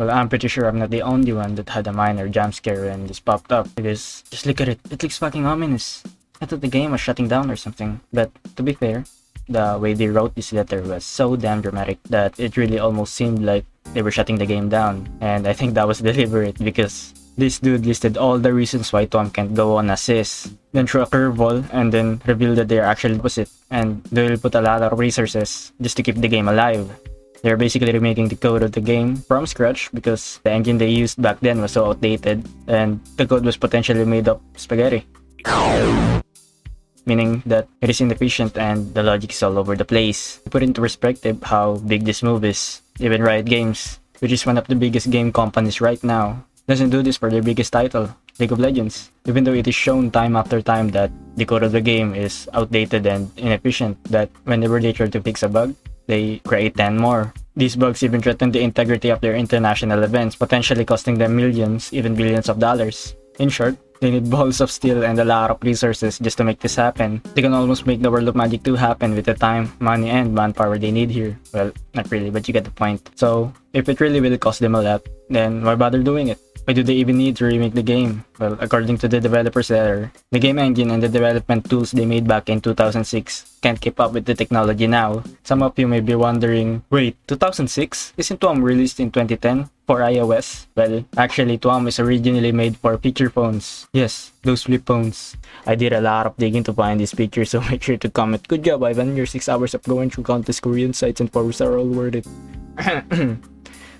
Well, I'm pretty sure I'm not the only one that had a minor jump scare when this popped up, because just look at it, it looks fucking ominous. I thought the game was shutting down or something, but to be fair, the way they wrote this letter was so damn dramatic that it really almost seemed like they were shutting the game down, and I think that was deliberate because this dude listed all the reasons why TWOM can't go on assist, then threw a curveball and then revealed that they're actually opposite, and they'll put a lot of resources just to keep the game alive. They're basically remaking the code of the game from scratch because the engine they used back then was so outdated and the code was potentially made of spaghetti. Meaning that it is inefficient and the logic is all over the place. To put into perspective how big this move is, even Riot Games, which is one of the biggest game companies right now, doesn't do this for their biggest title, League of Legends. Even though it is shown time after time that the code of the game is outdated and inefficient, that whenever they try to fix a bug, they create 10 more. These bugs even threaten the integrity of their international events, potentially costing them millions, even billions of dollars. In short, they need balls of steel and a lot of resources just to make this happen. They can almost make the World of Magic 2 happen with the time, money, and manpower they need here. Well, not really, but you get the point. So, if it really will cost them a lot, then why bother doing it? Why do they even need to remake the game? Well, according to the developer's letter, the game engine and the development tools they made back in 2006 can't keep up with the technology now. Some of you may be wondering, wait, 2006? Isn't TWOM released in 2010 for iOS? Well, actually TWOM is originally made for feature phones. Yes, those flip phones. I did a lot of digging to find these pictures, so make sure to comment. Good job, Ivan. Your 6 hours of going through countless Korean sites and forums are all worth it.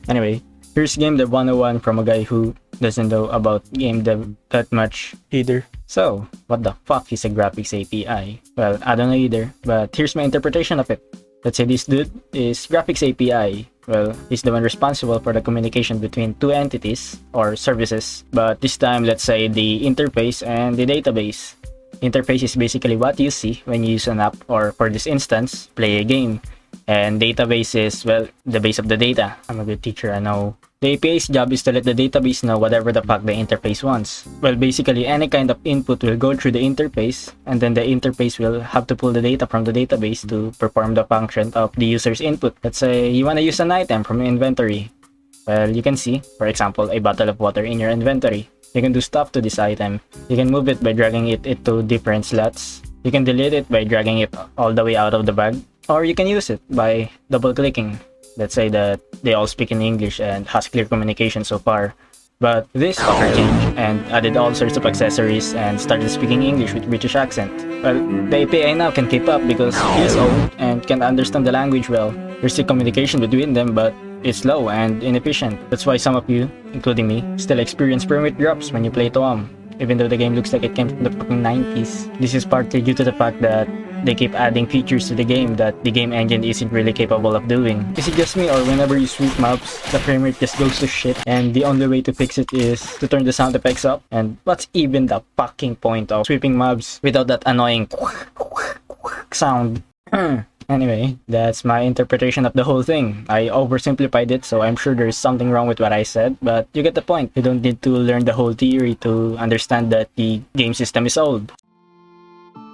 Anyway, here's Game Dev 101 from a guy who doesn't know about game dev that much either. So, what the fuck is a graphics API? Well, I don't know either, but here's my interpretation of it. Let's say this dude is graphics API. Well, he's the one responsible for the communication between two entities or services, but this time let's say the interface and the database. Interface is basically what you see when you use an app, or for this instance, play a game. And database is, well, the base of the data. I'm a good teacher, I know. The API's job is to let the database know whatever the fuck the interface wants. Well, basically any kind of input will go through the interface, and then the interface will have to pull the data from the database to perform the function of the user's input. Let's say you want to use an item from your inventory. Well, you can see, for example, a bottle of water in your inventory. You can do stuff to this item. You can move it by dragging it into different slots. You can delete it by dragging it all the way out of the bag. Or you can use it by double-clicking. Let's say that they all speak in English and has clear communication so far. But this fucker changed and added all sorts of accessories and started speaking English with British accent. Well, the API now can keep up because he's old and can't understand the language well. There's still communication between them, but it's slow and inefficient. That's why some of you, including me, still experience permit drops when you play TWOM, even though the game looks like it came from the fucking 90s. This is partly due to the fact that they keep adding features to the game that the game engine isn't really capable of doing. Is it just me, or whenever you sweep mobs, the frame rate just goes to shit, and the only way to fix it is to turn the sound effects up? And what's even the fucking point of sweeping mobs without that annoying sound? Anyway, that's my interpretation of the whole thing. I oversimplified it, so I'm sure there's something wrong with what I said, but you get the point. You don't need to learn the whole theory to understand that the game system is old.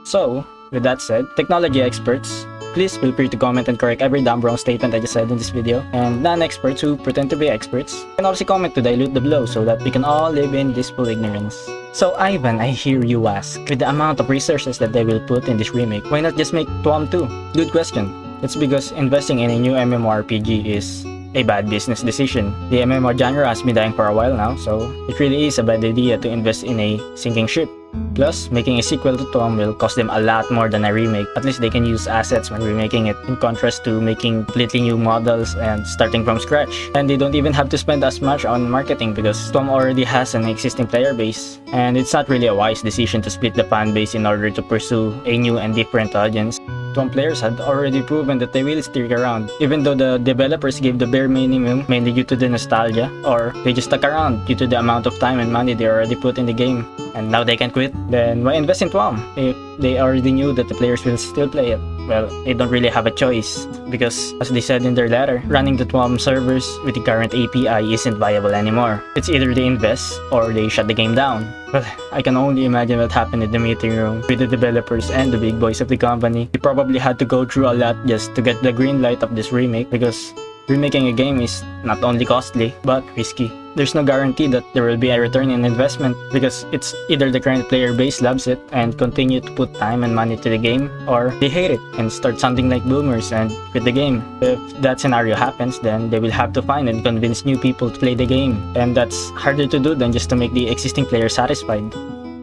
So, with that said, technology experts, please feel free to comment and correct every damn wrong statement I just said in this video, and non-experts who pretend to be experts can also comment to dilute the blow so that we can all live in blissful ignorance. So Ivan, I hear you ask, with the amount of resources that they will put in this remake, why not just make TWOM 2? Good question. It's because investing in a new MMORPG is a bad business decision. The MMO genre has been dying for a while now, so it really is a bad idea to invest in a sinking ship. Plus, making a sequel to TWOM will cost them a lot more than a remake. At least they can use assets when remaking it, in contrast to making completely new models and starting from scratch. And they don't even have to spend as much on marketing because TWOM already has an existing player base. And it's not really a wise decision to split the fan base in order to pursue a new and different audience. TWOM players had already proven that they will stick around, even though the developers gave the bare minimum mainly due to the nostalgia, or they just stuck around due to the amount of time and money they already put in the game. And now they can quit. Then why invest in TWOM if they already knew that the players will still play it? Well, they don't really have a choice because, as they said in their letter, running the TWOM servers with the current API isn't viable anymore. It's either they invest or they shut the game down. Well, I can only imagine what happened in the meeting room with the developers and the big boys of the company. They probably had to go through a lot just to get the green light of this remake because Remaking a game is not only costly, but risky. There's no guarantee that there will be a return in investment because it's either the current player base loves it and continue to put time and money to the game, or they hate it and start sounding like boomers and quit the game. If that scenario happens, then they will have to find and convince new people to play the game, and that's harder to do than just to make the existing players satisfied.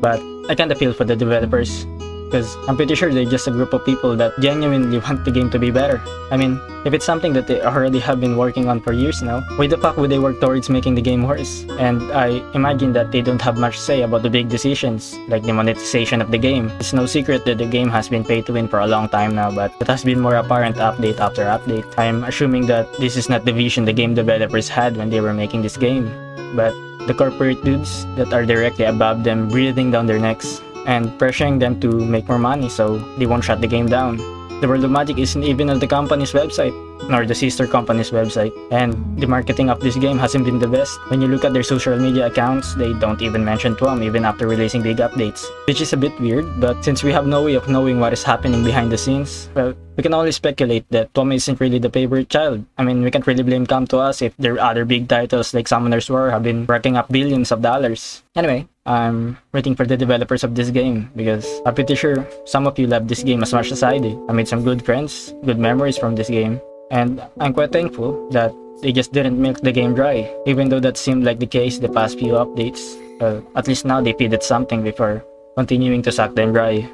But I kinda feel for the developers, because I'm pretty sure they're just a group of people that genuinely want the game to be better. I mean, if it's something that they already have been working on for years now, why the fuck would they work towards making the game worse? And I imagine that they don't have much say about the big decisions, like the monetization of the game. It's no secret that the game has been pay to win for a long time now, but it has been more apparent update after update. I'm assuming that this is not the vision the game developers had when they were making this game, but the corporate dudes that are directly above them breathing down their necks and pressuring them to make more money so they won't shut the game down. The World of Magic isn't even on the company's website, nor the sister company's website, and the marketing of this game hasn't been the best. When you look at their social media accounts, they don't even mention TWOM even after releasing big updates, which is a bit weird, but since we have no way of knowing what is happening behind the scenes, well, we can only speculate that TWOM isn't really the favorite child. I mean, we can't really blame Come to Us if their other big titles like Summoner's War have been racking up billions of dollars. Anyway, I'm waiting for the developers of this game because I'm pretty sure some of you love this game as much as I did. I made some good friends, good memories from this game, and I'm quite thankful that they just didn't milk the game dry, even though that seemed like the case the past few updates. Well, at least now they feed it something before continuing to suck them dry.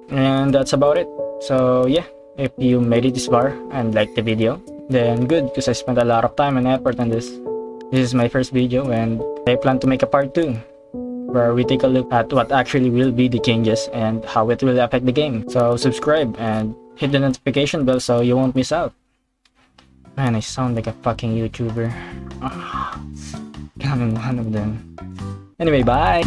And that's about it. So yeah, if you made it this far and liked the video, then good, because I spent a lot of time and effort on this. This is my first video and I plan to make a part 2, where we take a look at what actually will be the changes and how it will affect the game. So subscribe and hit the notification bell so you won't miss out. Man, I sound like a fucking YouTuber. I'm one of them. Anyway, bye!